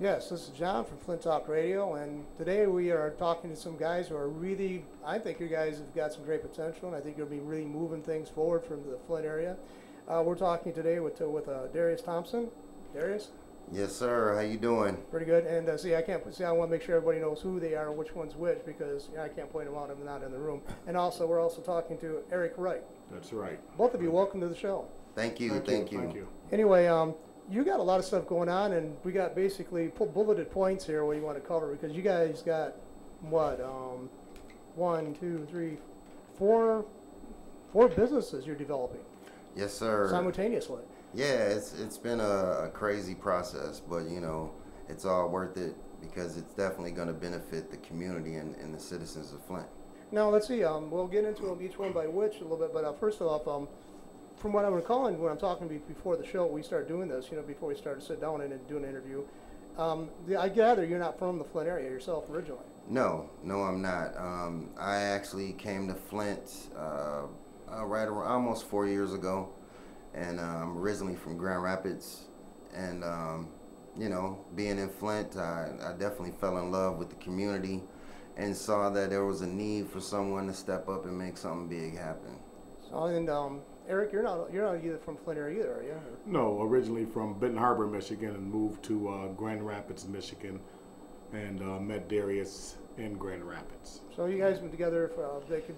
Yes, this is John from Flint Talk Radio, and today we are talking to some guys who are really, I think you guys have got some great potential, and I think you'll be really moving things forward from the Flint area. We're talking today with Darius Thompson. Darius? Yes, sir. How you doing? Pretty good. And I want to make sure everybody knows who they are and which one's which, because I can't point them out if I'm not in the room. And also, we're also talking to Eric Wright. That's right. Both of you, welcome to the show. Thank you. Thank you. Anyway, you got a lot of stuff going on, and we got basically bulleted points here what you want to cover, because you guys got what, 1, 2, 3, 4 businesses you're developing. Yes, sir. Simultaneously. Yeah, it's been a crazy process, but you know, it's all worth it because it's definitely going to benefit the community and the citizens of Flint. Now let's see. We'll get into them each one by which a little bit, but first off, from what I'm recalling when I'm talking before the show, we started doing this, before we started to sit down and do an interview. I gather you're not from the Flint area yourself originally. No, I'm not. I actually came to Flint right around almost 4 years ago, and I'm originally from Grand Rapids. And being in Flint, I definitely fell in love with the community and saw that there was a need for someone to step up and make something big happen. So, and Eric, you're not either from Flint area either, are you? No, originally from Benton Harbor, Michigan, and moved to Grand Rapids, Michigan, and met Darius in Grand Rapids. So you guys been together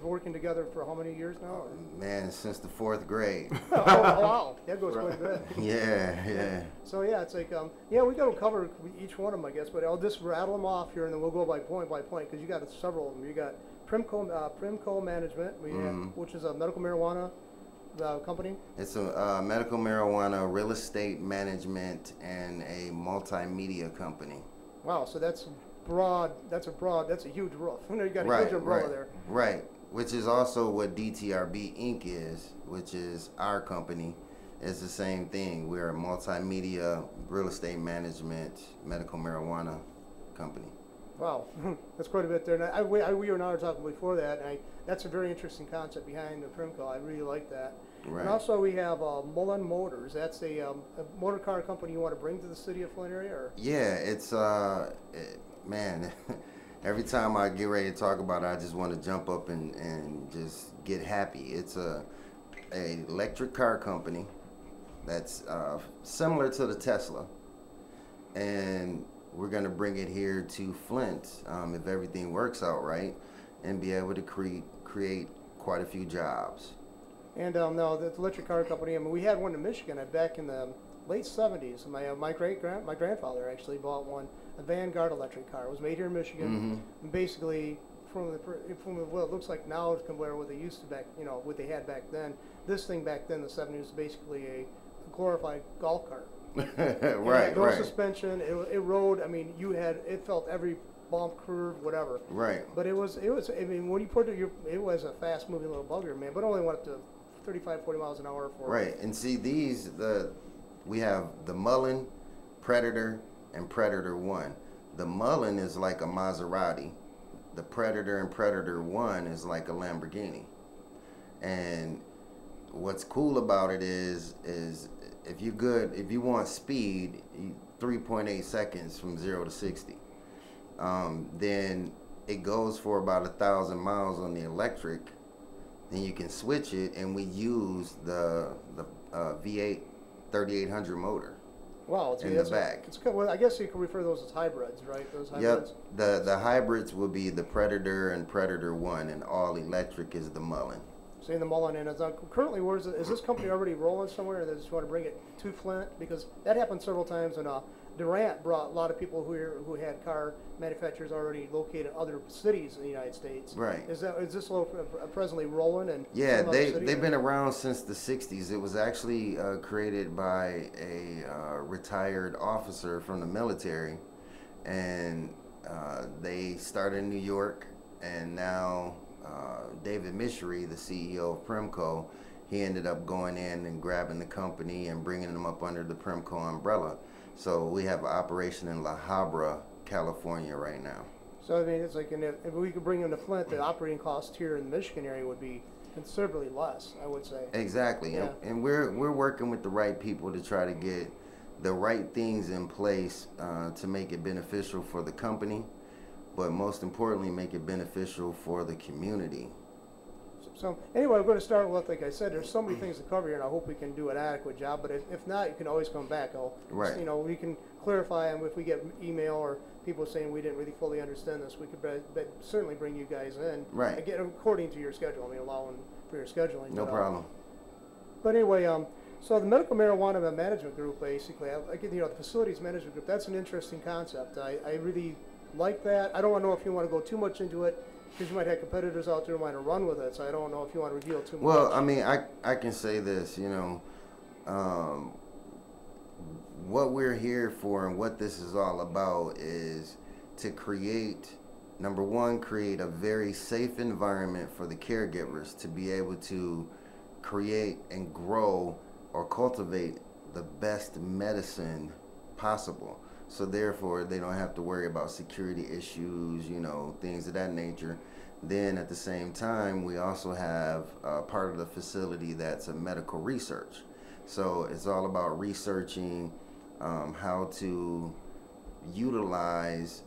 working together for how many years now? Man, since the 4th grade. Oh, wow, that goes quite a bit. Yeah. So yeah, it's like we got to cover each one of them, I guess, but I'll just rattle them off here, and then we'll go by point because you got several of them. You got Primco Management, which is a medical marijuana company. It's a medical marijuana real estate management and a multimedia company. Wow, so that's broad. That's a huge roof. You got a huge umbrella there. Right, which is also what DTRB Inc. is, which is our company. It's the same thing. We're a multimedia real estate management medical marijuana company. Wow, that's quite a bit there. And we and I were talking before that, and that's a very interesting concept behind the Primco. I really like that. Right. And also we have Mullen Motors. That's a motor car company you want to bring to the city of Flint area? Or? Yeah, it's, man, every time I get ready to talk about it, I just want to jump up and just get happy. It's a electric car company that's similar to the Tesla. And we're going to bring it here to Flint, if everything works out right, and be able to create quite a few jobs. And no, the electric car company, we had one in Michigan back in the late 70s. My grandfather actually bought one, a Vanguard electric car. It was made here in Michigan. Mm-hmm. And basically, from what it looks like now compared to what they used to what they had back then, this thing back then in the 70s was basically a glorified golf cart. Right. No suspension. It rode. It felt every bump, curve, whatever. Right. But it was. When you put it, it was a fast-moving little bugger, man. But only went up to 35, 40 miles an hour for. Right. And see we have the Mullen, Predator, and Predator 1. The Mullen is like a Maserati. The Predator and Predator 1 is like a Lamborghini. And what's cool about it is if you want speed, 3.8 seconds from 0 to 60. Then it goes for about 1,000 miles on the electric. Then you can switch it, and we use the V8 3800 motor. Wow, in the back. It's good. Well, I guess you can refer to those as hybrids, right? Those hybrids. Yep. The hybrids will be the Predator and Predator 1, and all electric is the Mullen. Seeing the Mullen in. Currently, is this company already rolling somewhere, or they just want to bring it to Flint? Because that happened several times, and Durant brought a lot of people who had car manufacturers already located in other cities in the United States. Right. Is this presently rolling? And yeah, they've been around since the 60s. It was actually created by a retired officer from the military, and they started in New York, and now David Michery, the CEO of Primco, he ended up going in and grabbing the company and bringing them up under the Primco umbrella. So we have an operation in La Habra, California right now. So it's like if we could bring them to Flint, the operating cost here in the Michigan area would be considerably less, I would say. Exactly. Yeah. And we're working with the right people to try to get the right things in place to make it beneficial for the company, but most importantly, make it beneficial for the community. So anyway, I'm going to start with, like I said, there's so many things to cover here, and I hope we can do an adequate job. But if not, you can always come back. Right. You know, we can clarify them if we get email or people saying we didn't really fully understand this. We could but certainly bring you guys in. Right. Again, according to your schedule. I mean, allowing for your scheduling. No problem. But anyway, so the medical marijuana management group, basically, the facilities management group. That's an interesting concept. I really like that. I don't know if you want to go too much into it, because you might have competitors out there who might run with it, so I don't know if you want to reveal too much. Well, I mean, I can say this, what we're here for and what this is all about is to create, number one, create a very safe environment for the caregivers to be able to create and grow or cultivate the best medicine possible. So therefore, they don't have to worry about security issues, things of that nature. Then at the same time, we also have part of the facility that's a medical research. So it's all about researching how to utilize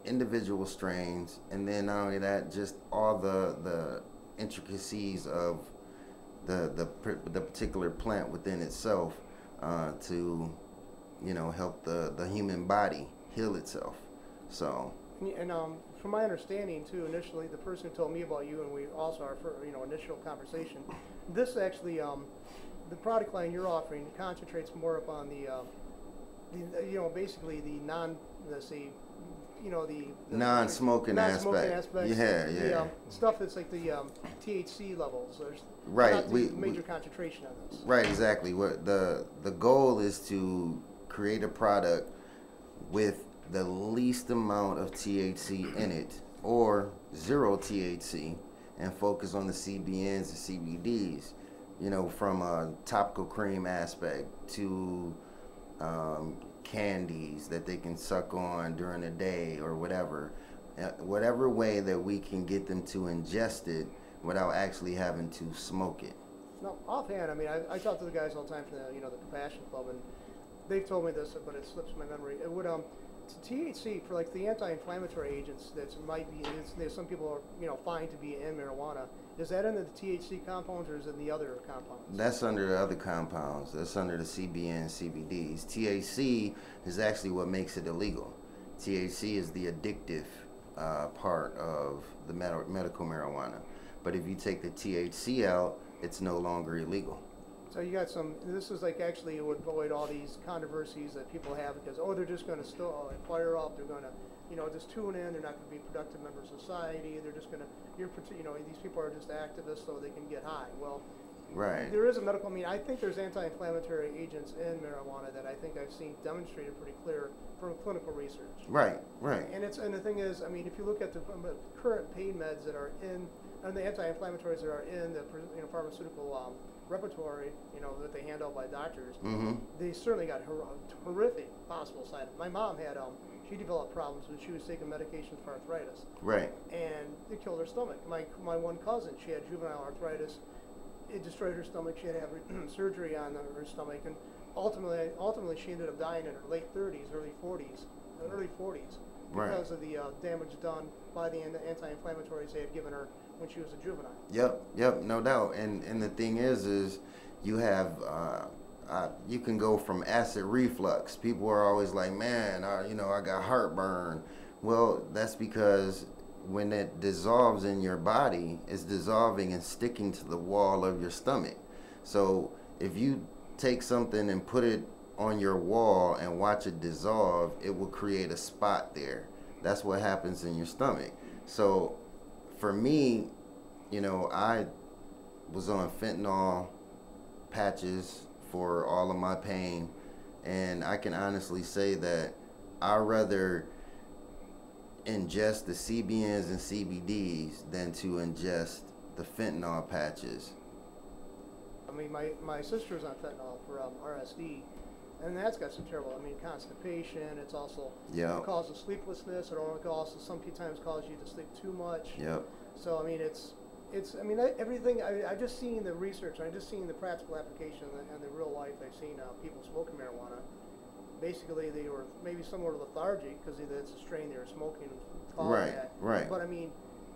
individual strains, and then not only that, just all the intricacies of the particular plant within itself to help the human body heal itself. So. And from my understanding too, initially the person who told me about you, and we also our initial conversation, this actually the product line you're offering concentrates more upon the basically the non-smoking aspect. Yeah. The stuff that's like the THC levels. There's right. not the major concentration on this. Right. Exactly. What the goal is to create a product with the least amount of THC in it, or zero THC, and focus on the CBNs and CBDs, from a topical cream aspect to candies that they can suck on during the day or whatever way that we can get them to ingest it without actually having to smoke it. No, offhand, I mean, I talk to the guys all the time from the Compassion Club, and they've told me this, but it slips my memory. It would THC for like the anti-inflammatory agents that might be, there's some people are find to be in marijuana. Is that in the THC compounds, or is it in the other compounds? That's under the other compounds. That's under the CBN, CBDs. THC is actually what makes it illegal. THC is the addictive part of the medical marijuana. But if you take the THC out, it's no longer illegal. So you got this is like actually it would avoid all these controversies that people have because, they're just going to fire up, they're going to, just tune in, they're not going to be productive members of society, they're just going to, these people are just activists so they can get high. Well, right. There is I think there's anti-inflammatory agents in marijuana that I think I've seen demonstrated pretty clear from clinical research. Right. And the thing is, if you look at the current pain meds that are in, and the anti-inflammatories that are in the pharmaceutical repertory, that they hand out by doctors, they certainly got horrific possible side effects. My mom had, she developed problems when she was taking medications for arthritis. Right. And it killed her stomach. My one cousin, she had juvenile arthritis. It destroyed her stomach. She had to have surgery on her stomach, and ultimately she ended up dying in her late 30s, early 40s, because of the damage done by the anti-inflammatories they had given her when she was a juvenile. Yep, no doubt. And the thing is you have you can go from acid reflux. People are always like, man, I got heartburn. Well, that's because when it dissolves in your body, it's dissolving and sticking to the wall of your stomach. So if you take something and put it on your wall and watch it dissolve, it will create a spot there. That's what happens in your stomach. So for me, I was on fentanyl patches for all of my pain, and I can honestly say that I'd rather ingest the CBNs and CBDs than to ingest the fentanyl patches. My sister's on fentanyl for RSD, and that's got some terrible, constipation. It's also it causes sleeplessness. It also sometimes causes you to sleep too much. Yep. So everything. I've just seen the research. I've just seen the practical application and the real life. I've seen people smoking marijuana, basically they were maybe somewhat lethargic because it's a strain they were smoking and calling Right, that. right. But I mean,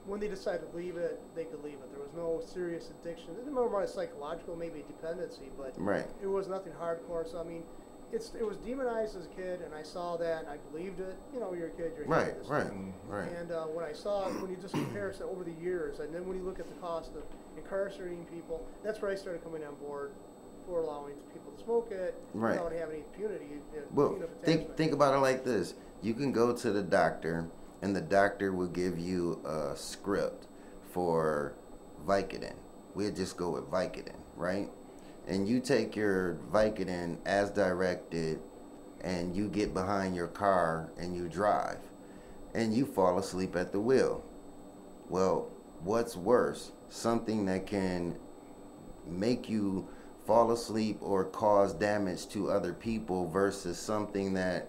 when they decided to leave it, they could leave it. There was no serious addiction. It was more psychological, maybe dependency, but Right. it was nothing hardcore. So I mean, it was demonized as a kid, and I saw that, and I believed it. You know, you're a kid, you're Right, hearing this right, thing. right. And when I saw it, when you just compare it over the years, and then when you look at the cost of incarcerating people, that's where I started coming on board for allowing people to smoke it Right. without having impunity. Well, attachment. think about it like this. You can go to the doctor, and the doctor will give you a script for Vicodin. We'll just go with Vicodin, right? And you take your Vicodin as directed, and you get behind your car and you drive, and you fall asleep at the wheel. Well, what's worse? Something that can make you fall asleep or cause damage to other people versus something that,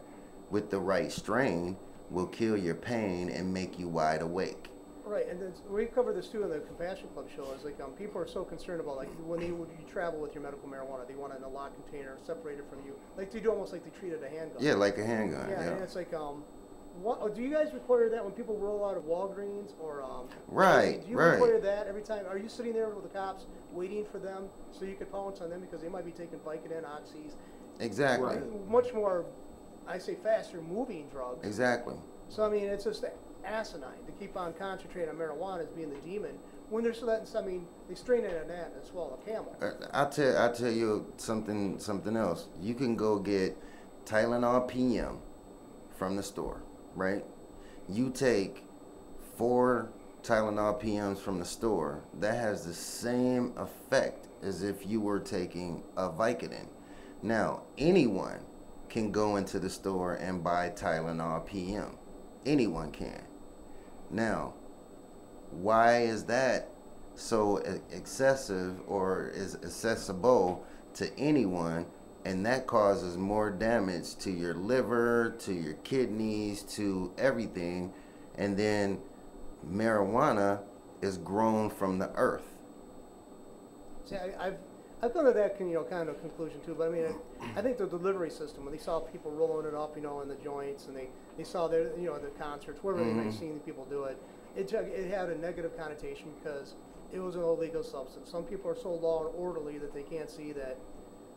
with the right strain, will kill your pain and make you wide awake. Right, and then we cover this too in the Compassion Club show. Is like people are so concerned about like when you travel with your medical marijuana, they want it in a locked container, separated from you, like they do almost like they treat it a handgun. Yeah, like a handgun. Yeah, Yeah. and it's like do you guys require that when people roll out of Walgreens or Right, do you right. require that every time? Are you sitting there with the cops waiting for them so you could pounce on them because they might be taking Vicodin, oxys, Exactly. much more, I say, faster moving drugs. Exactly. So I mean, it's just asinine to keep on concentrating on marijuana as being the demon when they're letting they strain it on that and swallow a camel. I'll tell you something else. You can go get Tylenol PM from the store, right? You take 4 Tylenol PMs from the store, that has the same effect as if you were taking a Vicodin. Now, anyone can go into the store and buy Tylenol PM. Anyone can. Now, why is that so excessive or is accessible to anyone, and that causes more damage to your liver, to your kidneys, to everything, and then marijuana is grown from the earth. See, I've come to that kind of conclusion too. But I mean, I think the delivery system, when they saw people rolling it up, in the joints, and they saw their the concerts, wherever they might have seen people do it, it had a negative connotation because it was an illegal substance. Some people are so law and orderly that they can't see that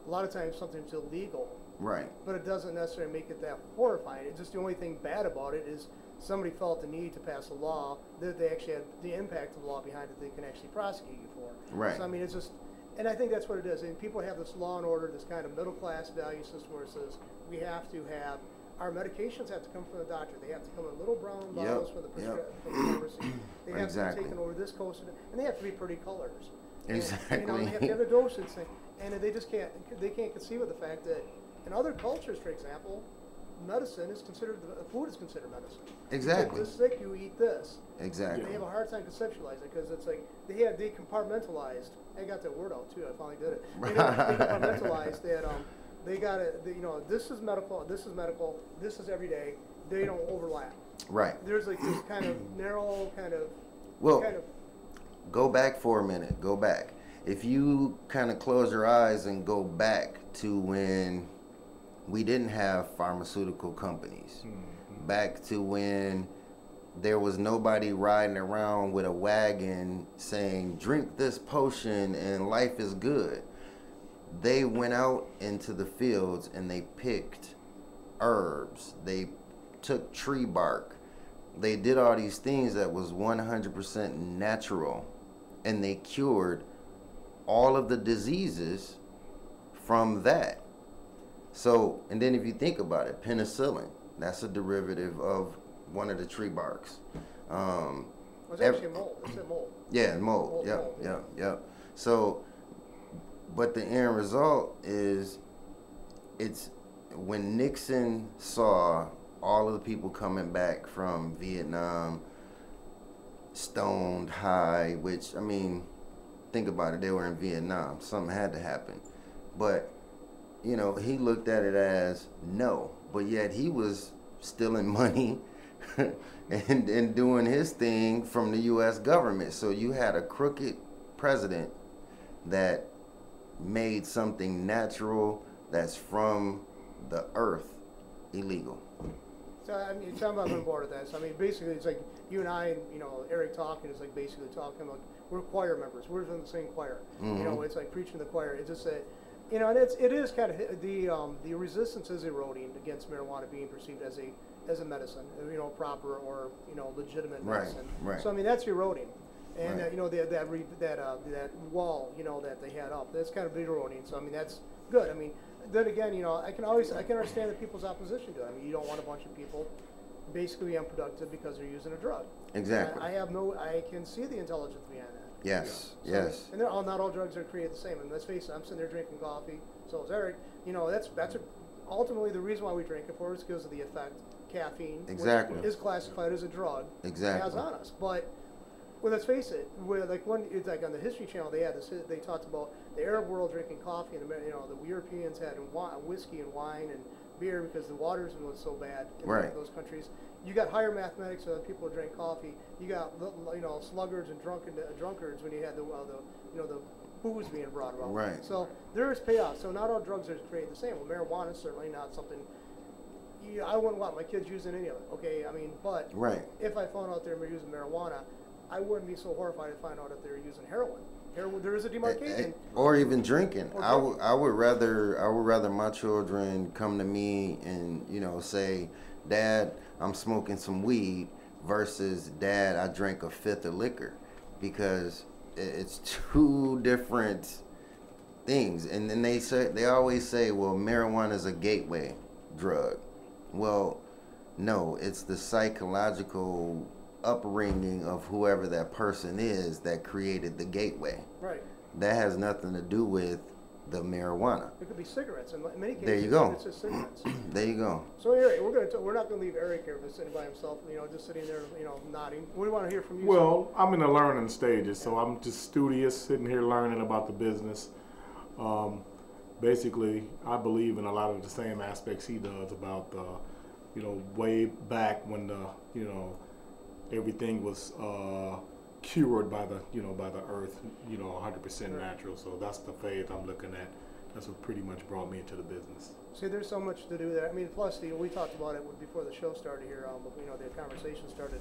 a lot of times something's illegal. Right. But it doesn't necessarily make it that horrifying. It's just the only thing bad about it is somebody felt the need to pass a law that they actually had the impact of the law behind it they can actually prosecute you for. Right. So I mean, it's just, and I think that's what it is. And people have this law and order, this kind of middle class value system where it says we have to have, our medications have to come from the doctor. They have to come in little brown bottles from the pharmacy. They have to be taken over this coast, and they have to be pretty colors. Exactly. And, they have to have the dosage thing, and they just can't conceive of the fact that in other cultures, for example, medicine is considered, food is considered medicine. Exactly. You get this sick, you eat this. Exactly. They have a hard time conceptualizing it because it's like they compartmentalized. I got that word out too. I finally did it. They compartmentalized that. They got it. This is medical. This is medical. This is everyday. They don't overlap. Right. There's like this kind of narrow Well, go back for a minute. Go back. If you kind of close your eyes and go back to when we didn't have pharmaceutical companies, back to when there was nobody riding around with a wagon saying, drink this potion and life is good. They went out into the fields and they picked herbs. They took tree bark. They did all these things that was 100% natural, and they cured all of the diseases from that. So, and then if you think about it, penicillin, that's a derivative of one of the tree barks. It's actually mold. It's a mold. Yeah, mold. Yep. So, but the end result is, it's when Nixon saw all of the people coming back from Vietnam, stoned, high, which, I mean, think about it, they were in Vietnam. Something had to happen. But, he looked at it as no. But yet he was stealing money and doing his thing from the U.S. government. So you had a crooked president that made something natural that's from the earth illegal. So I mean, tell me I'm on board with that. So I mean, basically, it's like you and I and Eric talking is like basically talking about we're choir members. We're in the same choir. Mm-hmm. It's like preaching the choir. It's just that and it is kind of the resistance is eroding against marijuana being perceived as a medicine, proper or legitimate medicine. Right. So I mean, that's eroding. And right. That wall that they had up, that's kind of eroding. So I mean, that's good. I mean, then again, I can understand the people's opposition to it. I mean, you don't want a bunch of people basically unproductive because they're using a drug. Exactly. I can see the intelligence behind that. Yes. So, Yes. And not all drugs are created the same. And let's face it, I'm sitting there drinking coffee. So is Eric. Ultimately the reason why we drink it for is because of the effect caffeine, exactly, which is classified as a drug, exactly, has on us. But well, let's face it. It's like on the History Channel, they had this. They talked about the Arab world drinking coffee, and the Europeans had whiskey and wine and beer because the waters was so bad in those countries. You got higher mathematics so that people would drink coffee. You got sluggards and drunkards when you had the booze being brought about. Right. So there is payoff. So not all drugs are created the same. Well, marijuana is certainly not something. I wouldn't want my kids using any of it. Okay, I mean, but if I found out they were using marijuana, I wouldn't be so horrified to find out if they were using heroin. There is a demarcation. Or even drinking. I would rather my children come to me and say, Dad, I'm smoking some weed, versus Dad, I drank a fifth of liquor, because it's two different things. And then they always say, well, marijuana is a gateway drug. Well, no, it's the psychological upbringing of whoever that person is that created the gateway. Right. That has nothing to do with the marijuana. It could be cigarettes. In many cases, there you go. It's just cigarettes. There you go. So Eric, we're not going to leave Eric here sitting by himself, just sitting there, nodding. What do you want to hear from you? Well, I'm in the learning stages, so I'm just studious, sitting here learning about the business. Basically, I believe in a lot of the same aspects he does about way back when everything was cured by the earth, 100% natural. So that's the faith I'm looking at. That's what pretty much brought me into the business. See, there's so much to do there. I mean, plus we talked about it before the show started here. The conversation started,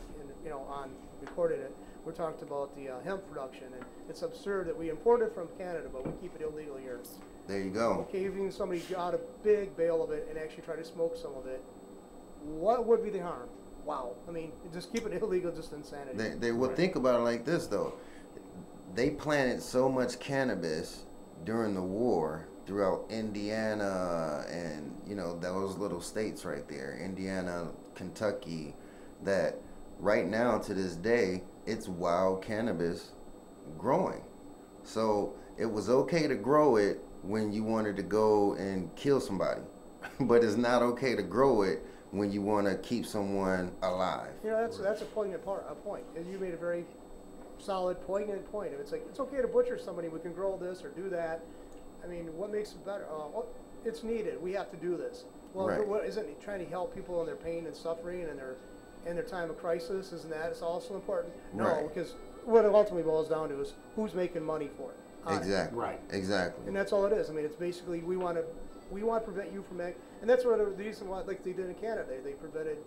on recorded it. We talked about the hemp production, and it's absurd that we import it from Canada, but we keep it illegal here. There you go. Okay, even somebody got a big bale of it and actually tried to smoke some of it. What would be the harm? Wow. I mean, just keep it illegal, just insanity. They will think about it like this, though. They planted so much cannabis during the war throughout Indiana and, those little states right there, Indiana, Kentucky, that right now to this day, it's wild cannabis growing. So it was okay to grow it when you wanted to go and kill somebody, but it's not okay to grow it when you want to keep someone alive. That's a poignant point. And you made a very solid, poignant point. It's like, it's okay to butcher somebody. We can grow this or do that. I mean, what makes it better? It's needed. We have to do this. Well, what, isn't it trying to help people in their pain and suffering and their time of crisis? Isn't that it's also important? No, because what it ultimately boils down to is who's making money for it. Exactly. Right. Exactly. And that's all it is. I mean, it's basically we want to prevent you from that. And that's what the reason why, like they did in Canada, they prevented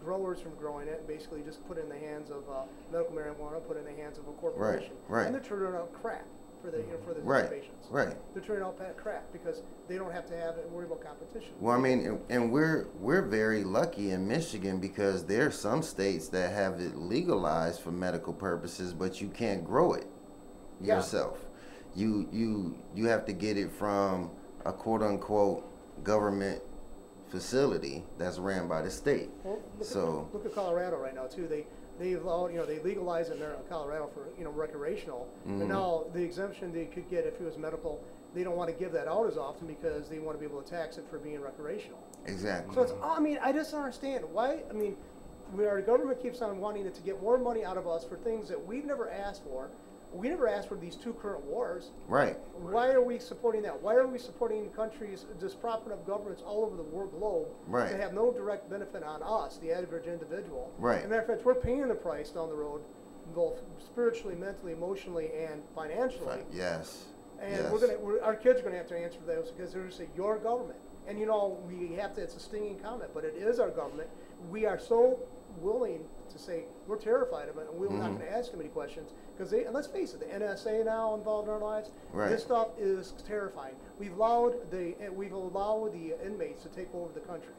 growers from growing it and basically just put it in the hands of medical marijuana, put it in the hands of a corporation. Right. And they're turning out crap for the patients. Right. They're turning out crap because they don't have to have it and worry about competition. Well, I mean, and we're very lucky in Michigan because there are some states that have it legalized for medical purposes, but you can't grow it yourself. You have to get it from a quote unquote government facility that's ran by the state. Well, look at Colorado right now too. They legalized it in Colorado for recreational, but now the exemption they could get if it was medical, they don't want to give that out as often because they want to be able to tax it for being recreational. Exactly. So it's I just don't understand why. I mean, our government keeps on wanting it to get more money out of us for things that we've never asked for. We never asked for these two current wars. Right. Why are we supporting that? Why are we supporting countries just propping up governments all over the world globe that have no direct benefit on us, the average individual? Right. As a matter of fact, we're paying the price down the road, both spiritually, mentally, emotionally, and financially. Yes. And our kids are going to have to answer for those because they're going to say, your government. And we have to. It's a stinging comment, but it is our government. We are so willing to say we're terrified of it, and we're not going to ask them any questions because let's face it, the NSA now involved in our lives. Right. This stuff is terrifying. We've allowed the inmates to take over the country.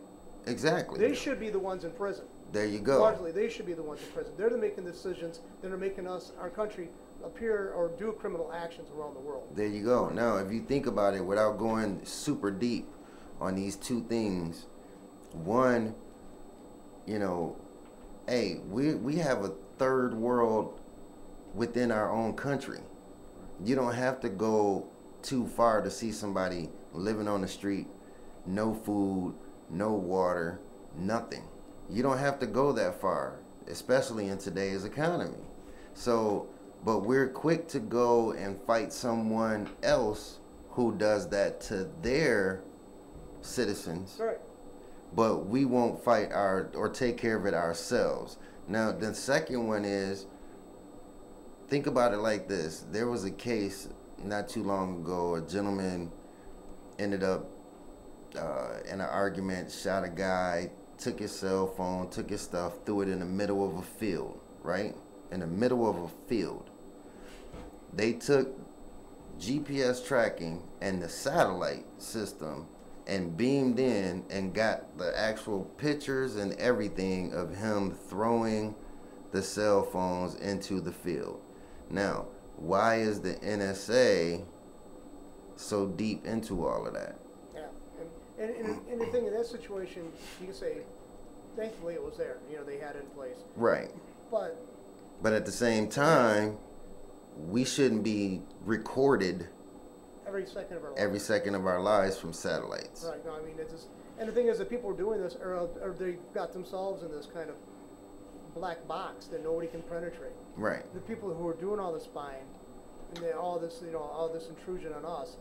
Exactly. They should be the ones in prison. There you go. Largely, they should be the ones in prison. They're making decisions that are making our country appear or do criminal actions around the world. There you go. Now, if you think about it, without going super deep on these two things, one, hey, we have a third world within our own country. You don't have to go too far to see somebody living on the street, no food, no water, nothing. You don't have to go that far, especially in today's economy. So, but we're quick to go and fight someone else who does that to their citizens. Right. But we won't fight or take care of it ourselves. Now, the second one is, think about it like this. There was a case not too long ago. A gentleman ended up in an argument, shot a guy, took his cell phone, took his stuff, threw it in the middle of a field, right? In the middle of a field. They took GPS tracking and the satellite system and beamed in and got the actual pictures and everything of him throwing the cell phones into the field. Now, why is the NSA so deep into all of that? Yeah, and the thing in that situation, you can say, thankfully it was there. They had it in place. Right. But at the same time, we shouldn't be recorded every second of our lives. Every second of our lives from satellites. Right. No, I mean, it's just, and the thing is that people are doing this, or they got themselves in this kind of black box that nobody can penetrate. Right. The people who are doing all the spying and all this intrusion on us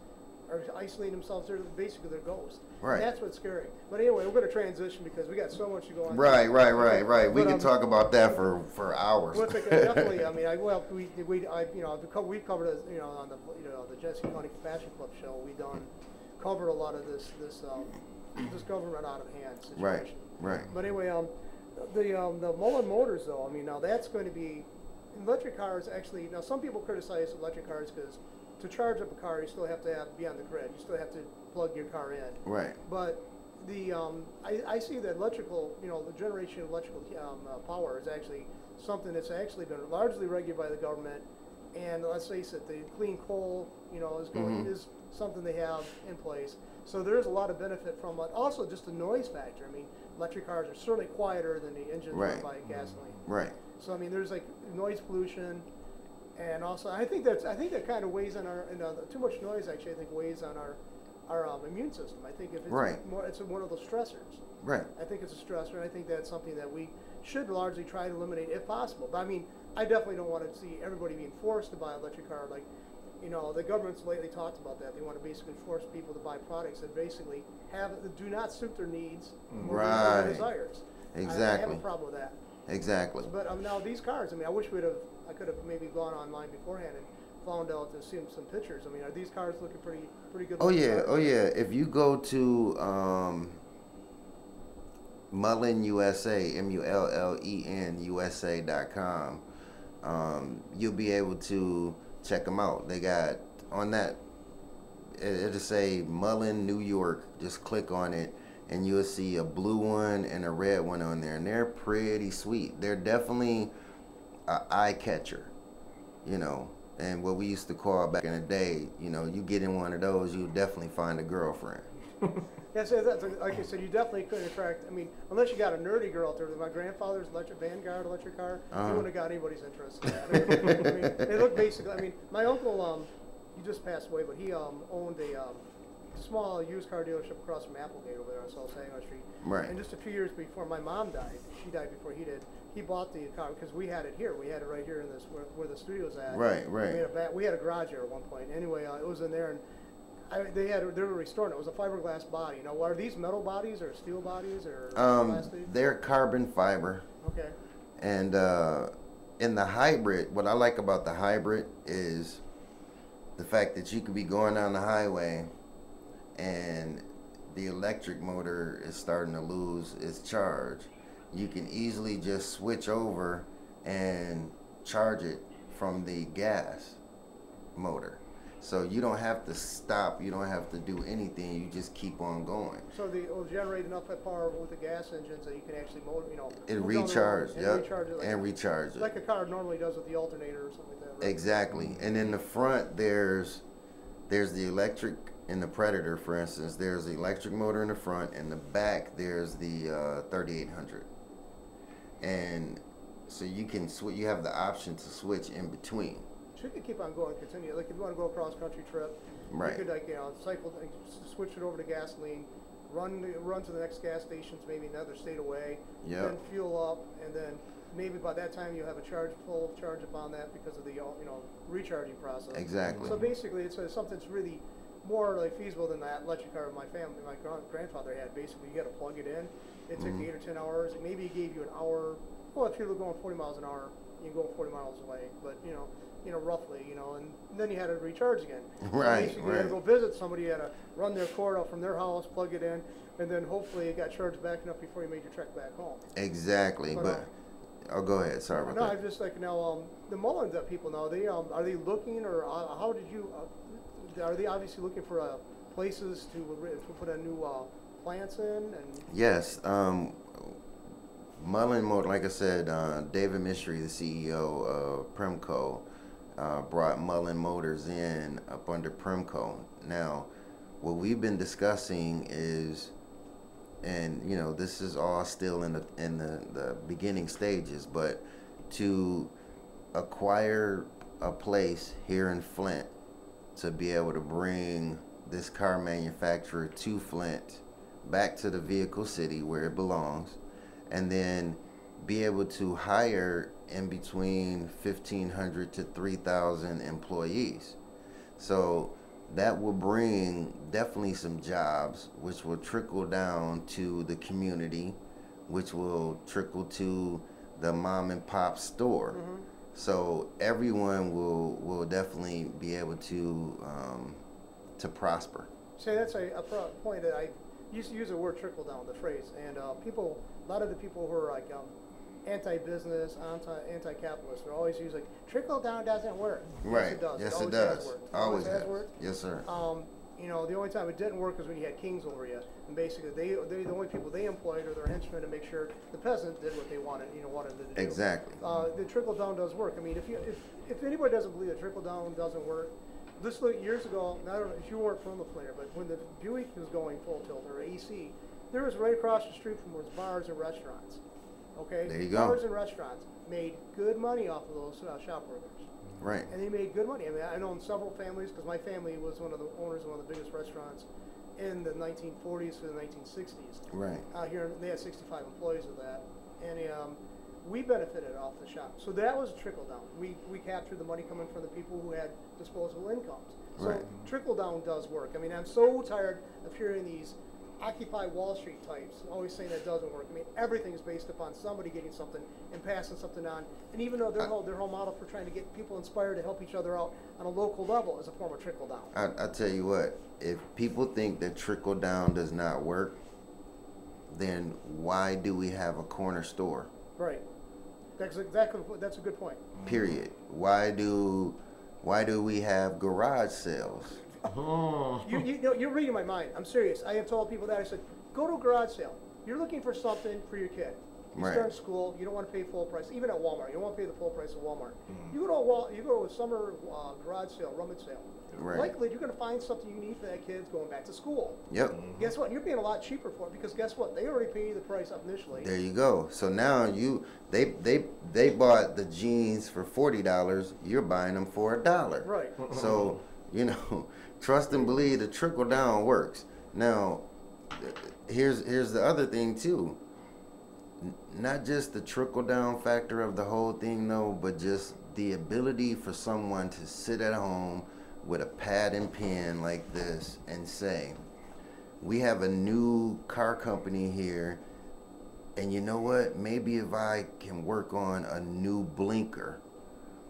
are isolating themselves. They're basically their ghosts. Right. And that's what's scary. But anyway, we're going to transition because we got so much to go on. Right. We can talk about that for hours. Well, definitely. I mean, we've covered it, on the Jesse County Compassion Club show. Covered a lot of this government out of hand situation. Right. But anyway, the Mullen Motors though, I mean, now that's going to be electric cars. Actually, now some people criticize electric cars because to charge up a car, you still have to be on the grid. You still have to plug your car in. Right. But I see that electrical, the generation of electrical power is actually something that's actually been largely regulated by the government. And let's face it, the clean coal, is something they have in place. So there's a lot of benefit from it. Also, just the noise factor. I mean, electric cars are certainly quieter than the engines run by gasoline. Right. So I mean, there's like noise pollution. And also, I think that kind of weighs on too much noise. Actually, I think weighs on our immune system. I think if it's it's one of those stressors. Right. I think it's a stressor, and I think that's something that we should largely try to eliminate if possible. But I mean, I definitely don't want to see everybody being forced to buy an electric car. Like, the government's lately talked about that. They want to basically force people to buy products that basically do not suit their needs or their desires. Exactly. I have a problem with that. Exactly. But now these cars, I mean, I could have maybe gone online beforehand and found out to see some pictures. I mean, are these cars looking pretty good? Oh yeah. If you go to Mullen USA, MULLEN USA.com, you'll be able to check them out. They got on that. It'll say Mullen, New York. Just click on it, and you'll see a blue one and a red one on there, and they're pretty sweet. They're definitely an eye catcher, and what we used to call back in the day, you get in one of those, you definitely find a girlfriend. That's like I said, you definitely couldn't attract. I mean, unless you got a nerdy girl out there. My grandfather's Vanguard electric car, he wouldn't have got anybody's interest in that. I mean, they look basically. I mean, my uncle, he just passed away, but he owned a small used car dealership across from Applegate over there on South Saginaw Street. Right. And just a few years before my mom died, she died before he did. He bought the car because we had it here. We had it right here in this where the studio's at. Right. We had a garage here at one point. Anyway, it was in there, and they were restoring it. It was a fiberglass body. Now, are these metal bodies or steel bodies or plastic? They're carbon fiber. Okay. And in the hybrid, what I like about the hybrid is the fact that you could be going down the highway and the electric motor is starting to lose its charge, you can easily just switch over and charge it from the gas motor. So you don't have to stop, you don't have to do anything, you just keep on going. So it will generate enough power with the gas engines that you can actually motor, It recharge, recharge it and recharge it. like a car normally does with the alternator or something like that, right? Exactly. And in the front, there's the electric in the Predator, for instance. There's the electric motor in the front. In the back, there's the 3800. And so you have the option to switch in between. So you can keep on going, continue. Like if you want to go a cross-country trip, Right. you could cycle, switch it over to gasoline, run to the next gas stations, maybe another state away, Yep. then fuel up, and then maybe by that time you have a full charge upon that because of the recharging process. Exactly. So basically, it's something that's really more like feasible than that electric car my grandfather had. Basically, you got to plug it in. It took 8 or 10 hours. Maybe it gave you an hour. Well, if you were going 40 miles an hour, you can go 40 miles away. But roughly, and then you had to recharge again. Right, So you had to go visit somebody. You had to run their cord out from their house, plug it in, and then hopefully it got charged back enough before you made your trek back home. Exactly. But go ahead. Sorry about that. No, I'm just like the Mullins that people know. They are they looking, or how did you? Are they obviously looking for places to put a new plants in? And Yes. Mullen Motor, like I said, David Mystery, the CEO of Premco, brought Mullen Motors in up under Premco. Now, what we've been discussing is, and this is all still in the beginning stages, but to acquire a place here in Flint to be able to bring this car manufacturer to Flint, back to the vehicle city where it belongs, and then be able to hire in between 1,500 to 3,000 employees. So that will bring definitely some jobs, which will trickle down to the community, which will trickle to the mom and pop store. Mm-hmm. So everyone will definitely be able to prosper. See, that's a point that I used to use the word trickle down, the phrase, and a lot of the people who are like anti-business, anti-capitalist, are always use like trickle down doesn't work. Right. Yes, it does. Yes, it it does. has worked. Always has has. worked. Yes, sir. The only time it didn't work was when you had kings over you, and basically the only people they employed are their henchmen to make sure the peasant did what they wanted them to do. Exactly. The trickle down does work. I mean, if anybody doesn't believe that trickle down doesn't work, just look years ago. I don't know if you weren't from the player, but when the Buick was going full tilt or AC, there was right across the street from was bars and restaurants. Okay. There you go. Bars and restaurants made good money off of those shop workers. Right. And they made good money. I mean, I know several families, because my family was one of the owners of one of the biggest restaurants in the 1940s to the 1960s. Right. Here, they had 65 employees of that. And we benefited off the shop. So that was a trickle down. We captured the money coming from the people who had disposable incomes. So Right. trickle down does work. I mean, I'm so tired of hearing these Occupy Wall Street types always saying that doesn't work. I mean, everything is based upon somebody getting something and passing something on. And even though their whole model for trying to get people inspired to help each other out on a local level is a form of trickle down. I tell you what, if people think that trickle down does not work, then why do we have a corner store? Right. That's a good point. Period. Why do we have garage sales? You're reading my mind. I'm serious. I have told people that. I said, go to a garage sale. You're looking for something for your kid. You Right. start school. You don't want to pay full price. Even at Walmart, you don't want to pay the full price of Walmart. You go to a summer garage sale, rummage sale. Right. Likely, you're going to find something you need for that kid's going back to school. Yep. Guess what? You're paying a lot cheaper for it because guess what? They already paid you the price up initially. There you go. So now they bought the jeans for $40. You're buying them for $1. Right. So trust and believe the trickle down works. Now, here's the other thing too. Not just the trickle down factor of the whole thing though, but just the ability for someone to sit at home with a pad and pen like this and say, we have a new car company here, and you know what? Maybe if I can work on a new blinker,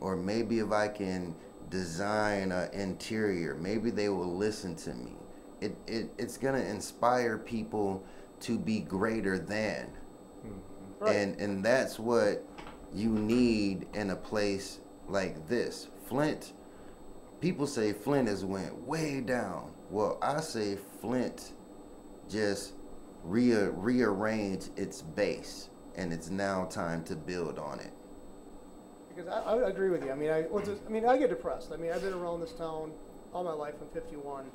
or maybe if I can design an interior, maybe they will listen to me. it's gonna inspire people to be greater than. Right. And that's what you need in a place like this. Flint, people say Flint has went way down. Well, I say Flint just rearranged its base, and it's now time to build on it. Because I would agree with you. I mean, I get depressed. I mean, I've been around this town all my life. I'm 51,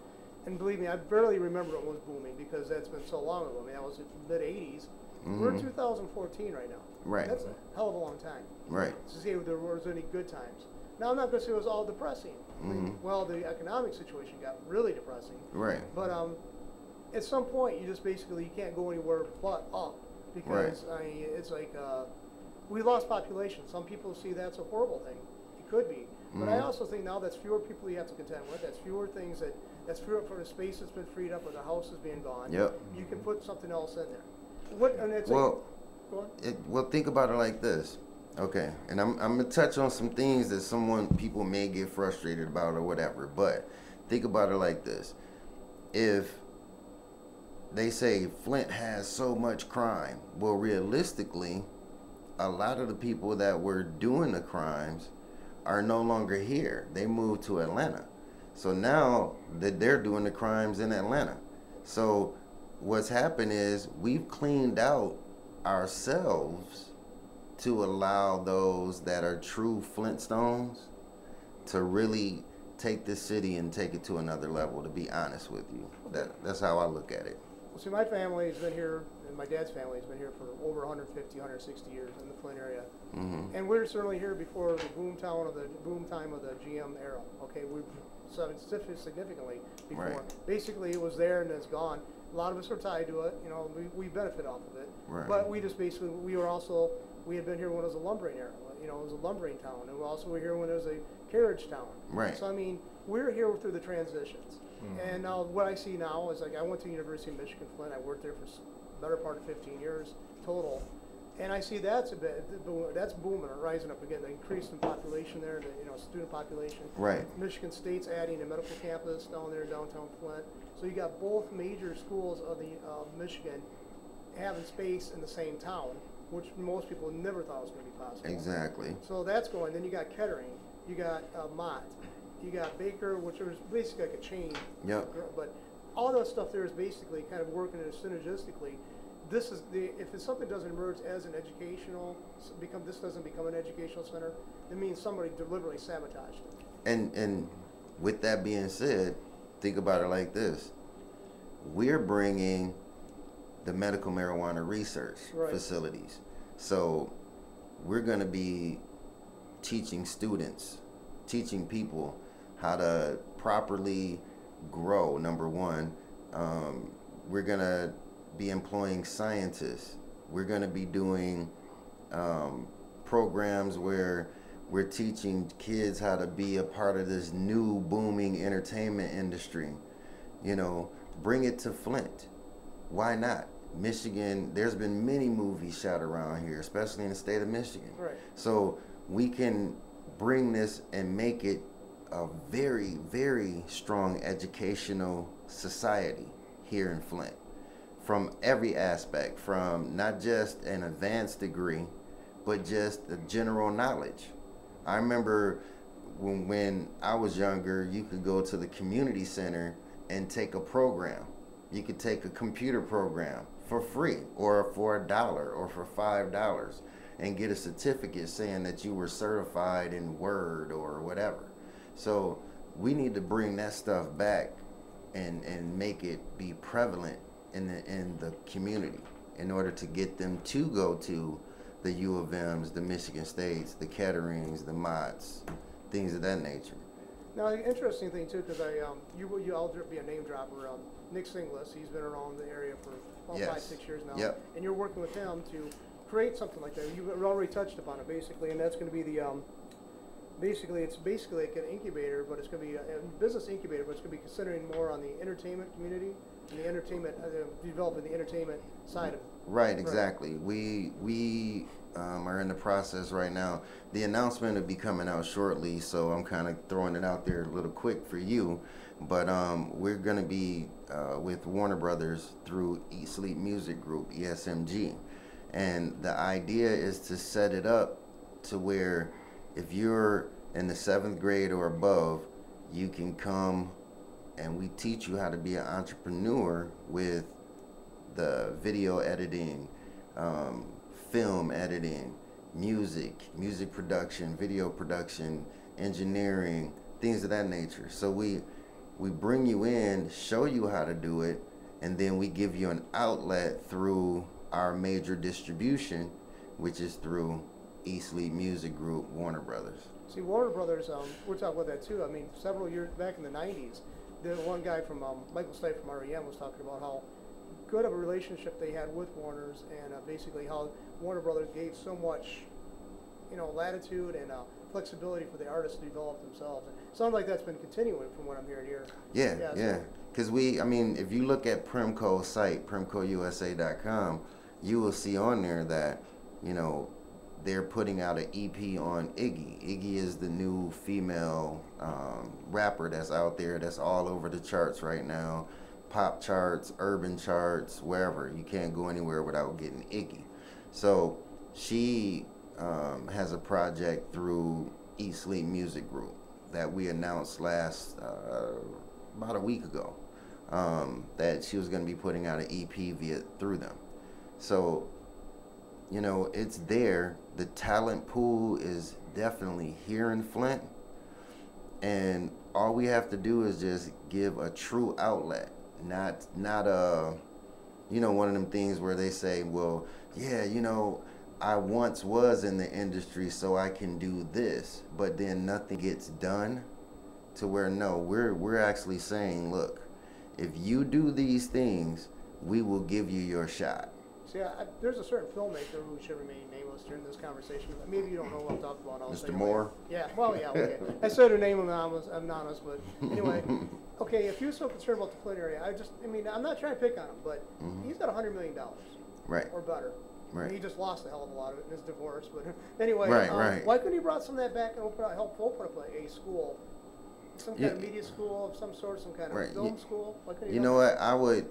and believe me, I barely remember it was booming because that's been so long ago. I mean, that was in the mid '80s. We're in 2014 right now. Right. That's a hell of a long time. Right. To see if there was any good times. Now, I'm not going to say it was all depressing. I mean, well, the economic situation got really depressing. Right. But at some point, you just basically, you can't go anywhere but up. Because, I mean, it's like, we lost population. Some people see that's a horrible thing. It could be. But I also think now that's fewer people you have to contend with. That's fewer things that's fewer for the space that's been freed up or the house is being gone. Yep. You can put something else in there. And it's Well, go on. well, think about it like this. Okay, and I'm gonna touch on some things that people may get frustrated about or whatever. But think about it like this: if they say Flint has so much crime, well, realistically, a lot of the people that were doing the crimes are no longer here. They moved to Atlanta, so now that they're doing the crimes in Atlanta. So what's happened is we've cleaned out ourselves to allow those that are true Flintstones to really take this city and take it to another level, to be honest with you. That's how I look at it. Well, see, my family's been here, and my dad's family's been here for over 150, 160 years in the Flint area. And we're certainly here before the boom time of the GM era. Okay, we've significantly before. Right. Basically, it was there and it's gone. A lot of us are tied to it. You know, we benefit off of it. Right. But we just basically, we had been here when it was a lumbering era. You know, it was a lumbering town. And we also were here when it was a carriage town. Right. So, I mean, we're here through the transitions. And now what I see now is, like, I went to the University of Michigan Flint. I worked there for the better part of 15 years total. And I see that's booming or rising up again. The increase in population there, the student population. Right. Michigan State's adding a medical campus down there in downtown Flint. So you got both major schools of the Michigan having space in the same town, which most people never thought was going to be possible. Exactly. So that's going. Then you got Kettering, you got Mott, you got Baker, which was basically like a chain. Yep. But all that stuff there is basically kind of working synergistically. If something doesn't emerge as an educational, this doesn't become an educational center, it means somebody deliberately sabotaged it. And with that being said, think about it like this: we're bringing the medical marijuana research facilities, so we're going to be teaching people how to properly grow. Number one, we're going to be employing scientists. We're going to be doing programs where we're teaching kids how to be a part of this new booming entertainment industry. You know, bring it to Flint. Why not? Michigan, there's been many movies shot around here, especially in the state of Michigan. Right. So we can bring this and make it a very, very strong educational society here in Flint. From every aspect, from not just an advanced degree, but just the general knowledge. I remember when I was younger, you could go to the community center and take a program. You could take a computer program for free, or for $1, or for $5, and get a certificate saying that you were certified in Word or whatever. So we need to bring that stuff back and make it be prevalent in the community in order to get them to go to the U of M's, the Michigan States, the Ketterings, the Motts, things of that nature. Now, the interesting thing too, because I'll be a name dropper. Nick Singlis, he's been around the area for 5-6 years now, and you're working with him to create something like that. You've already touched upon it basically, and that's going to be the it's basically like an incubator, but it's going to be a business incubator, but it's going to be considering more on the entertainment community and the entertainment, developing the entertainment side of Right, exactly. We are in the process right now. The announcement will be coming out shortly, so I'm kind of throwing it out there a little quick for you. But we're going to be with Warner Brothers through Eat Sleep Music Group, ESMG. And the idea is to set it up to where if you're in the 7th grade or above, you can come and we teach you how to be an entrepreneur with the video editing, film editing, music production, video production, engineering, things of that nature. So we bring you in, show you how to do it, and then we give you an outlet through our major distribution, which is through Eat Sleep Music Group, Warner Brothers. See, Warner Brothers, we're talking about that too. I mean, several years back in the 90s, the one guy from Michael Stipe from REM was talking about how good of a relationship they had with Warner's, and basically how Warner Brothers gave so much, latitude and flexibility for the artists to develop themselves. And it sounds like that's been continuing from what I'm hearing here. Yeah. Because if you look at Primco's site, primcousa.com, you will see on there that, they're putting out an EP on Iggy. Iggy is the new female rapper that's out there, that's all over the charts right now. Pop charts, urban charts, wherever. You can't go anywhere without getting Iggy. So she has a project through Eat Sleep Music Group that we announced about a week ago, that she was going to be putting out an EP through them. So, it's there. The talent pool is definitely here in Flint, and all we have to do is just give a true outlet, not a, one of them things where they say, well, yeah, I once was in the industry, so I can do this, but then nothing gets done. To where, no, we're actually saying, look, if you do these things, we will give you your shot. See, there's a certain filmmaker who should remain nameless during this conversation. Maybe you don't know what I'm talking about. Mr. Moore? Yeah, well, yeah, okay. I said her name anonymous, but anyway. Okay, if you're so concerned about the Flint area, I'm not trying to pick on him, but he's got $100 million. Right. Or better. Right. He just lost a hell of a lot of it in his divorce. But anyway, right. Why couldn't he brought some of that back and help open up a school? Some kind of media school of some sort, some kind of film school? Why couldn't he what? I would,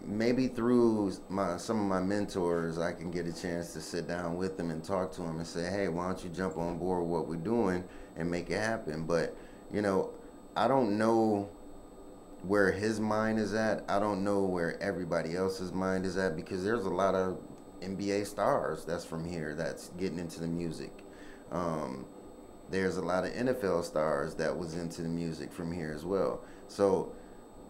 maybe through some of my mentors, I can get a chance to sit down with them and talk to them and say, hey, why don't you jump on board with what we're doing and make it happen? But, I don't know where his mind is at. I don't know where everybody else's mind is at, because there's a lot of NBA stars that's from here that's getting into the music. There's a lot of NFL stars that was into the music from here as well. So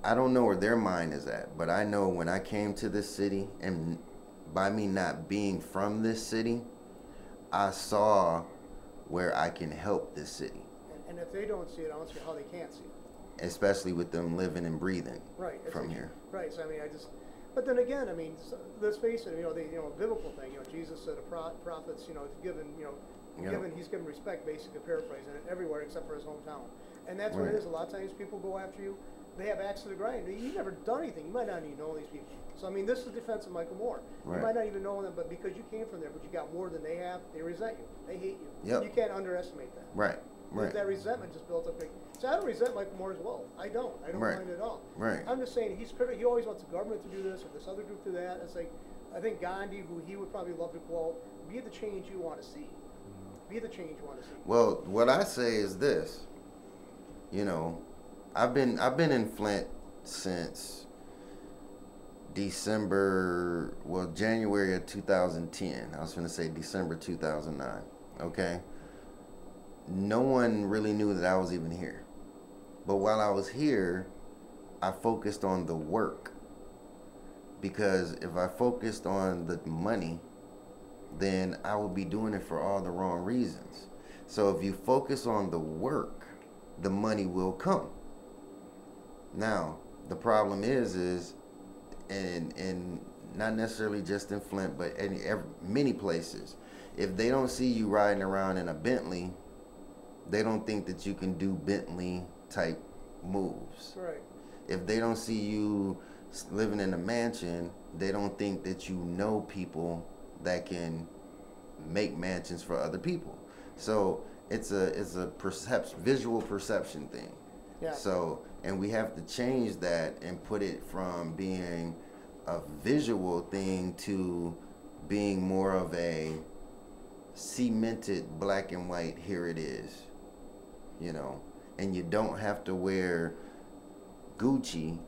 I don't know where their mind is at, but I know when I came to this city, and by me not being from this city, I saw where I can help this city. And if they don't see it, I don't see how they can't see it. Especially with them living and breathing from here. Right. So but then again, let's face it. The biblical thing. Jesus said, prophets, he's given respect, basically paraphrasing it, everywhere except for his hometown. And that's what it is. A lot of times people go after you. They have axe to the grind. You've never done anything. You might not even know these people. So this is defense of Michael Moore. Right. You might not even know them, but because you came from there, but you got more than they have, they resent you. They hate you. Yep. You can't underestimate that. Right. That resentment just built up. So I don't resent Michael Moore as well. I don't mind it at all. Right. I'm just saying he's critical. He always wants the government to do this or this other group to that. It's like, I think Gandhi, who he would probably love to quote, be the change you want to see. Be the change you want to see. Well, what I say is this. I've been in Flint since January of 2010. I was going to say December 2009. Okay? No one really knew that I was even here. But while I was here, I focused on the work. Because if I focused on the money, then I would be doing it for all the wrong reasons. So if you focus on the work, the money will come. Now, the problem is and not necessarily just in Flint, but many places, if they don't see you riding around in a Bentley, they don't think that you can do Bentley type moves. Right. If they don't see you living in a mansion, they don't think that you know people that can make mansions for other people. So it's a visual perception thing. Yeah. So, and we have to change that and put it from being a visual thing to being more of a cemented black and white, here it is, you know. And you don't have to wear Gucci,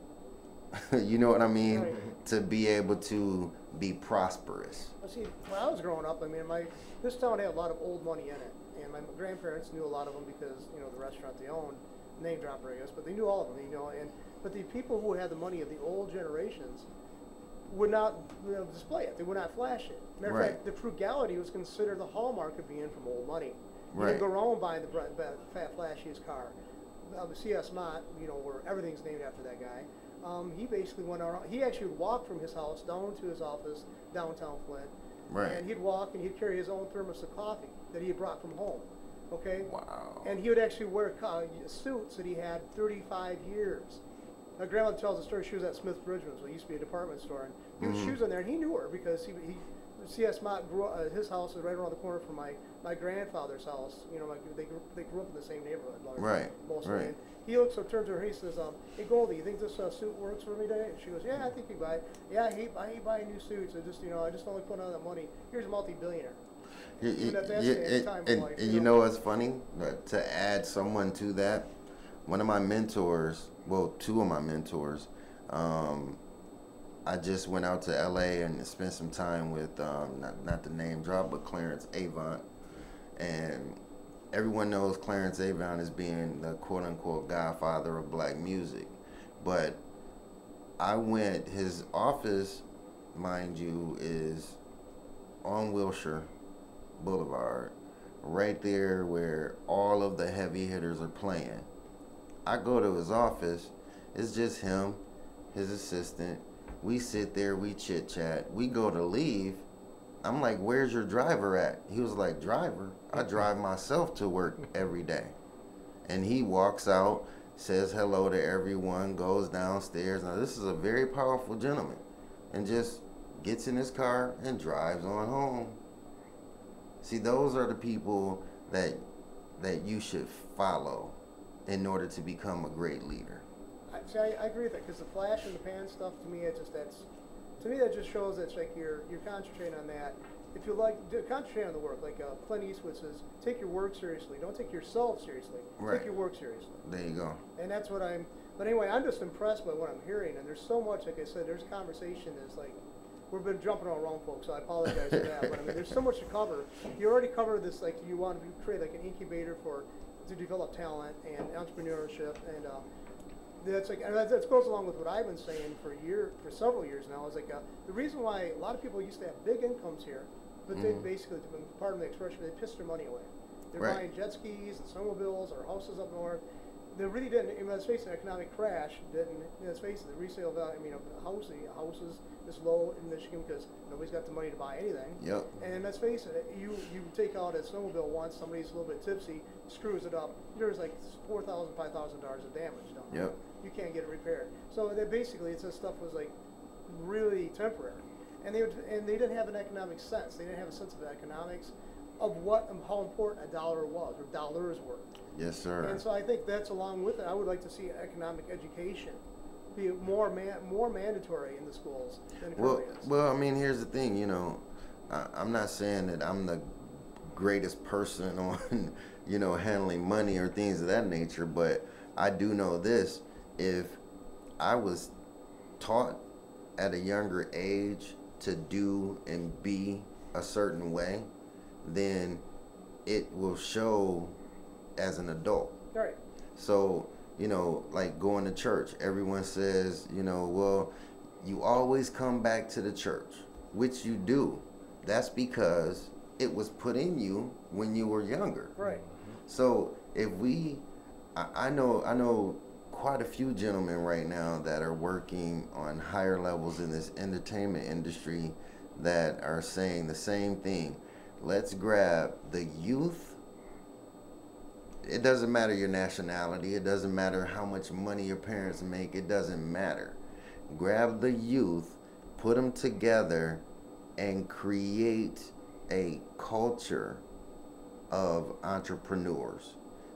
you know what I mean, right. to be able to be prosperous. Well, see, when I was growing up, I mean, this town had a lot of old money in it, and my grandparents knew a lot of them because, you know, the restaurant they owned, name dropper, I guess, but they knew all of them, you know. But the people who had the money of the old generations would not, you know, display it. They would not flash it. Matter of fact, the frugality was considered the hallmark of being from old money. You didn't go around buying the fat, flashiest car. The C.S. Mott, you know, where everything's named after that guy. He basically went around. He actually would walk from his house down to his office downtown Flint. Right. And he'd walk and he'd carry his own thermos of coffee that he had brought from home. Okay? Wow. And he would actually wear suits that he had 35 years. My grandmother tells the story. She was at Smith Bridgman's, which used to be a department store, and he was she was in there, and he knew her because C.S. Mott grew up, his house is right around the corner from my grandfather's house. You know, they grew up in the same neighborhood. Right. Mostly. Right. And he looks up, turns to her, he says, "Hey Goldie, you think this suit works for me today?" And she goes, "Yeah, I think you buy it." "Yeah, I hate buying new suits. I just only put on that money. Here's a multi-billionaire." And you know what's funny? To add someone to that, one of my mentors, well, two of my mentors, I just went out to LA and spent some time with, not the name drop, but Clarence Avant. And everyone knows Clarence Avant as being the quote-unquote godfather of black music. But I went, his office, mind you, is on Wilshire Boulevard, right there where all of the heavy hitters are playing. I go to his office, it's just him, his assistant. We sit there, we chit chat. We go to leave. I'm like, "Where's your driver at?" He was like, "Driver? I drive myself to work every day." And he walks out, says hello to everyone, goes downstairs. Now this is a very powerful gentleman, and just gets in his car and drives on home. See, those are the people that you should follow in order to become a great leader. I agree with that, because the flash and the pan stuff, to me, that just shows that it's like you're concentrating on that. If you concentrate on the work, like Clint Eastwood says, take your work seriously. Don't take yourself seriously. Right. Take your work seriously. There you go. And that's what but anyway, I'm just impressed by what I'm hearing, and there's so much, like I said, there's conversation that's like, we've been jumping all around, folks, so I apologize for that. But I mean, there's so much to cover. You already covered this, like you want to create like an incubator to develop talent and entrepreneurship, and that goes along with what I've been saying for several years now. Is like the reason why a lot of people used to have big incomes here, but they basically, pardon the expression, they pissed their money away. They're buying jet skis and snowmobiles or houses up north. They really didn't. I mean, let's face it, economic crash didn't. Let's face it, the resale value. I mean, of houses is low in Michigan because nobody's got the money to buy anything. Yep. And let's face it, you take out a snowmobile once, somebody's a little bit tipsy, screws it up. There's like $4,000, $5,000 of damage done. Yep. You can't get it repaired. So that basically, this stuff was like really temporary, and they didn't have an economic sense. They didn't have a sense of economics of how important a dollar was or dollars were. Yes, sir. And so I think that's along with it. I would like to see economic education be more mandatory in the schools than it currently is. Well, I mean, here's the thing. You know, I'm not saying that I'm the greatest person on, handling money or things of that nature, but I do know this. If I was taught at a younger age to do and be a certain way, then it will show as an adult. Right. So, like going to church, everyone says, well, you always come back to the church, which you do. That's because it was put in you when you were younger. Right. So if I know quite a few gentlemen right now that are working on higher levels in this entertainment industry that are saying the same thing. Let's grab the youth. It doesn't matter your nationality. It doesn't matter how much money your parents make. It doesn't matter. Grab the youth put them together and create a culture of entrepreneurs,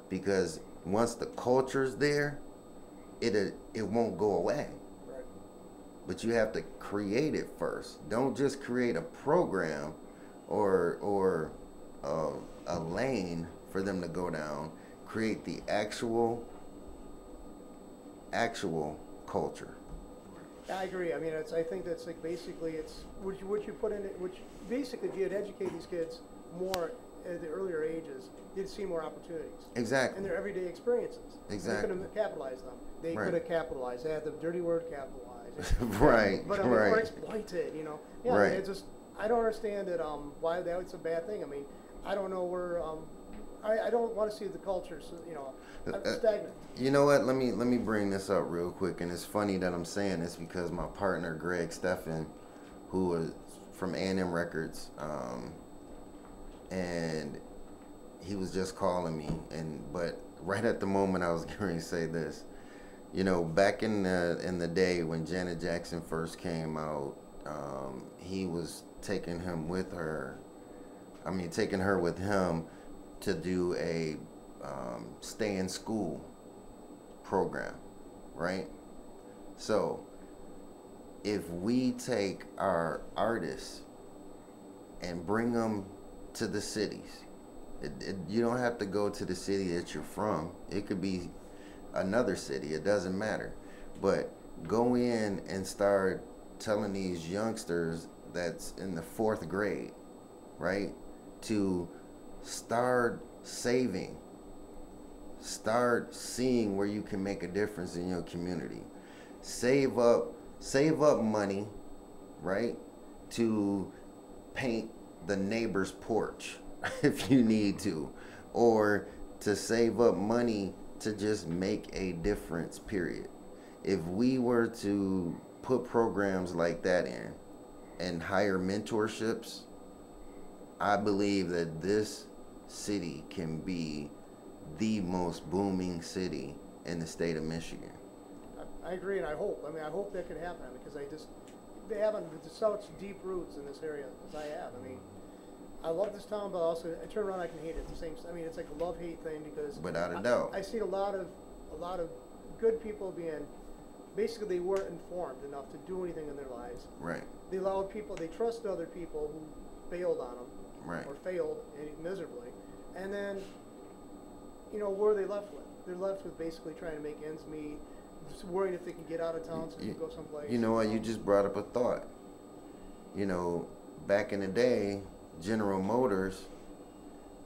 because once the culture's there, it won't go away. Right. But you have to create it first. Don't just create a program or a lane for them to go down. Create the actual culture. I agree. I mean, I think that's like basically it's what you put in it. Which basically, if you had educated these kids more at the earlier ages, you'd see more opportunities. Exactly. And their everyday experiences. Exactly. They could have capitalized them. They Right. could have capitalized. They had the dirty word capitalized. Right. But I mean, Right. or exploited. You know. Yeah. Right. I mean, it's just I don't understand that. Why that's a bad thing. I mean, I don't know where. I don't want to see the culture. You know, stagnant. You know what? Let me bring this up real quick, and it's funny that I'm saying this because my partner Greg Steffen, who was from A&M Records, and he was just calling me, but right at the moment I was going to say this. You know, back in the day when Janet Jackson first came out, he was taking her with him to do a stay in school program, right? So if we take our artists and bring them to the cities, you don't have to go to the city that you're from. It could be another city. It doesn't matter. But go in and start telling these youngsters that's in the 4th grade, right, to start saving. Start seeing where you can make a difference in your community. Save up money, right, to paint the neighbor's porch if you need to, or to save up money to just make a difference, period. If we were to put programs like that in and hire mentorships, I believe that this city can be the most booming city in the state of Michigan. I agree, and I hope. I mean, I hope that can happen because they haven't such deep roots in this area as I have. I mean, I love this town, but also I turn around, I can hate it at the same. I mean, it's like a love-hate thing because Without a doubt, I see a lot of good people being basically they weren't informed enough to do anything in their lives. right, They allowed people, they trusted other people who bailed on them right, or failed miserably, and then what are they left with? They're left with basically trying to make ends meet, just worrying if they can get out of town so they can go someplace. You know what? You just brought up a thought. You know, back in the day, General Motors,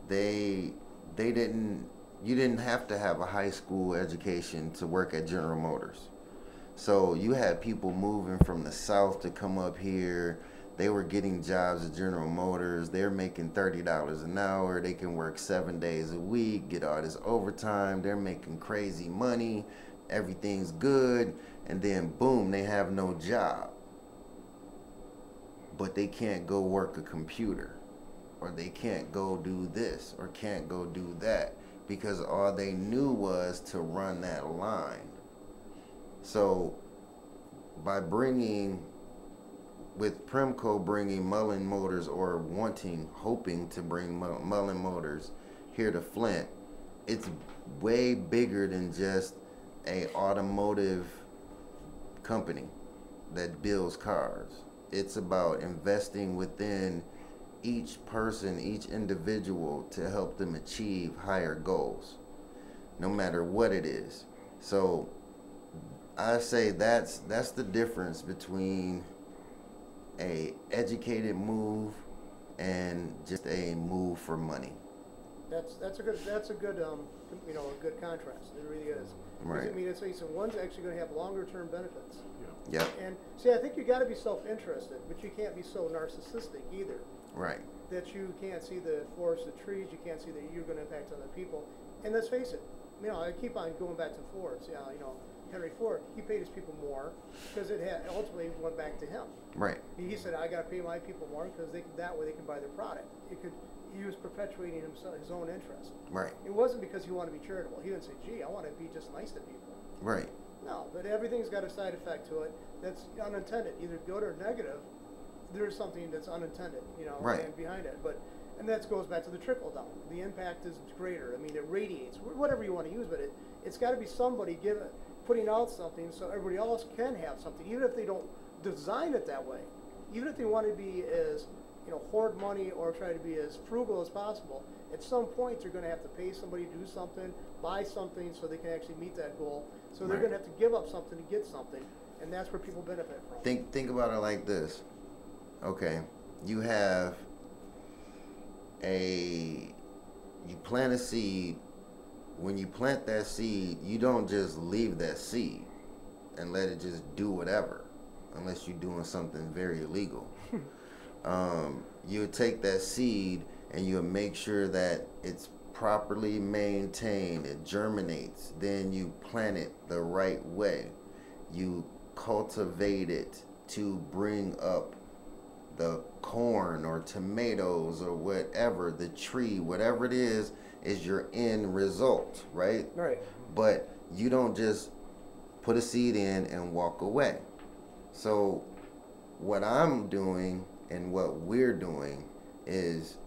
you didn't have to have a high school education to work at General Motors. So you had people moving from the South to come up here. They were getting jobs at General Motors. They're making $30 an hour. They can work 7 days a week, get all this overtime. They're making crazy money. Everything's good. And then, boom, they have no job. But they can't go work a computer. Or they can't go do this or can't go do that. Because all they knew was to run that line. So, by with Premco bringing Mullen Motors or hoping to bring Mullen Motors here to Flint, it's way bigger than just a automotive company that builds cars. It's about investing within each person, each individual to help them achieve higher goals, no matter what it is. So I say that's the difference between a educated move and just a move for money. That's a good a good contrast. It really is. Right. I mean, one's actually going to have longer term benefits. Yeah. And see, I think you got to be self-interested, but you can't be so narcissistic either. Right. That you can't see the forest, the trees. You can't see that you're going to impact other people. And let's face it. I keep on going back to Ford's. Henry Ford, he paid his people more because it ultimately went back to him. Right. He said, I got to pay my people more because that way they can buy their product. He was perpetuating his own interest. Right. It wasn't because he wanted to be charitable. He didn't say, gee, I want to be just nice to people. Right. No, but everything's got a side effect to it. that's unintended, either good or negative. There's something that's unintended, Right. and behind it. And that goes back to the trickle down. The impact is greater. I mean, it radiates, whatever you want to use, but it's got to be somebody putting out something so everybody else can have something, even if they don't design it that way. Even if they want to be as, hoard money or try to be as frugal as possible, at some point you're going to have to pay somebody to do something, buy something so they can actually meet that goal. So they're going to have to give up something to get something, and that's where people benefit from. Think about it like this. Okay, you plant a seed. When you plant that seed, you don't just leave that seed and let it just do whatever, unless you're doing something very illegal. You would take that seed and you would make sure that it's properly maintained, it germinates, then you plant it the right way. You cultivate it to bring up the corn or tomatoes or whatever, the tree, whatever it is your end result, right? Right. But you don't just put a seed in and walk away. So what I'm doing and what we're doing is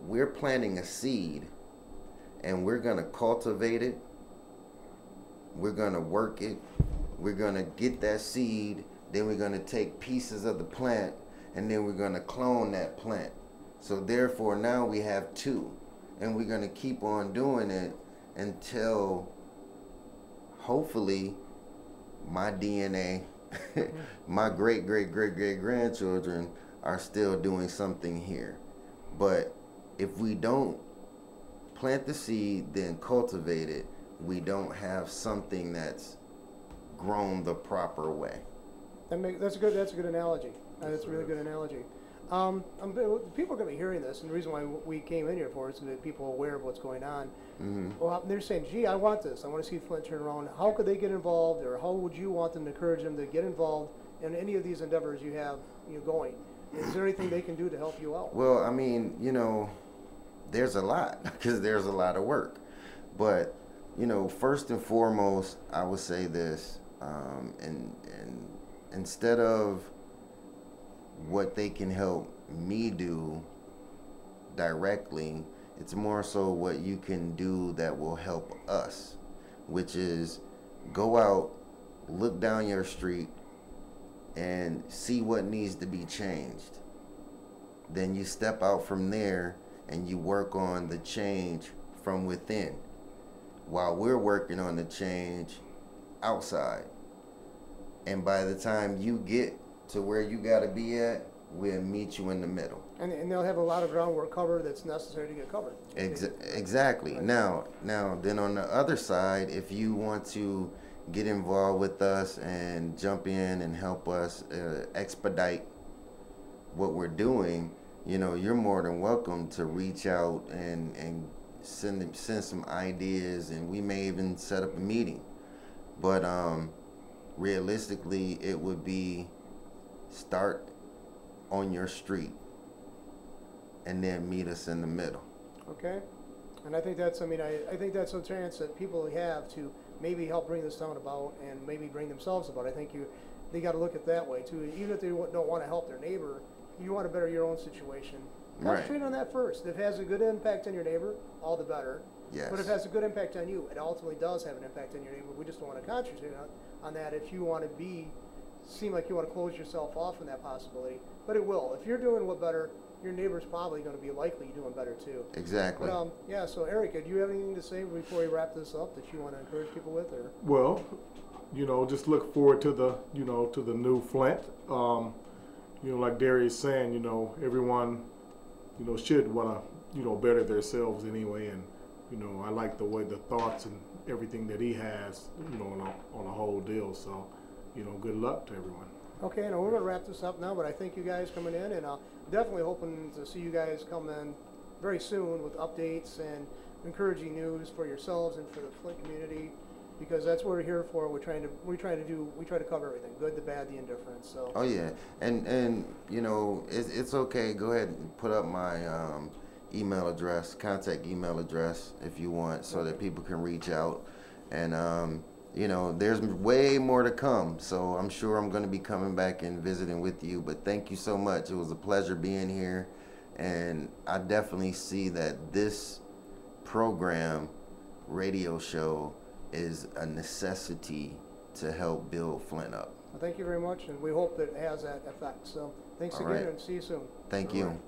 we're planting a seed and we're going to cultivate it. We're going to work it. We're going to get that seed. Then we're going to take pieces of the plant and then we're going to clone that plant. So therefore now we have two. And we're going to keep on doing it until hopefully my DNA, my great-great-great-great-grandchildren are still doing something here. But if we don't plant the seed, then cultivate it, we don't have something that's grown the proper way. That's a good analogy. That's a really good analogy. People are going to be hearing this, and the reason why we came in here for it is so that people are aware of what's going on. Mm-hmm. Well, they're saying, gee, I want this. I want to see Flint turn around. How could they get involved, or how would you want them to encourage them to get involved in any of these endeavors you have going? Is there anything they can do to help you out? Well, I mean, there's a lot, because there's a lot of work. But, first and foremost, I would say this, and instead of what they can help me do directly, it's more so what you can do that will help us, which is go out, look down your street, and see what needs to be changed. Then you step out from there and you work on the change from within, while we're working on the change outside. And by the time you get to where you got to be at, we'll meet you in the middle. And they'll have a lot of groundwork covered that's necessary to get covered. Exactly. Right. Now, then on the other side, if you want to get involved with us and jump in and help us expedite what we're doing, you're more than welcome to reach out and send some ideas, and we may even set up a meeting. But realistically, it would be start on your street and then meet us in the middle. Okay. And I think that's, I think that's a chance that people have to maybe help bring this town about and maybe bring themselves about. I think they got to look at that way too. Even if they don't want to help their neighbor, you want to better your own situation. Concentrate on that first. If it has a good impact on your neighbor, all the better. Yes. But if it has a good impact on you, it ultimately does have an impact on your neighbor. We just don't want to concentrate on that if you want to seem like you want to close yourself off from that possibility. But it will. If you're doing what better, your neighbor's probably going to be likely doing better too. Exactly. But, so Erica, do you have anything to say before we wrap this up that you want to encourage people with? Or? Well, just look forward to the, to the new Flint. Like Darius saying, everyone, should want to, better themselves anyway. And, I like the way the thoughts and everything that he has, on a whole deal. So, good luck to everyone. Okay, and we're going to wrap this up now, but I thank you guys coming in, and definitely hoping to see you guys come in very soon with updates and encouraging news for yourselves and for the Flint community, because that's what we're here for. We try to cover everything, good, the bad, the indifferent. So. Oh yeah, and it's okay. Go ahead and put up my contact email address if you want, so that people can reach out. And you know, there's way more to come. So I'm sure I'm going to be coming back and visiting with you. But thank you so much. It was a pleasure being here. And I definitely see that this program, radio show, is a necessity to help build Flint up. Well, thank you very much, and we hope that it has that effect. So thanks All again, right. and see you soon. Thank you.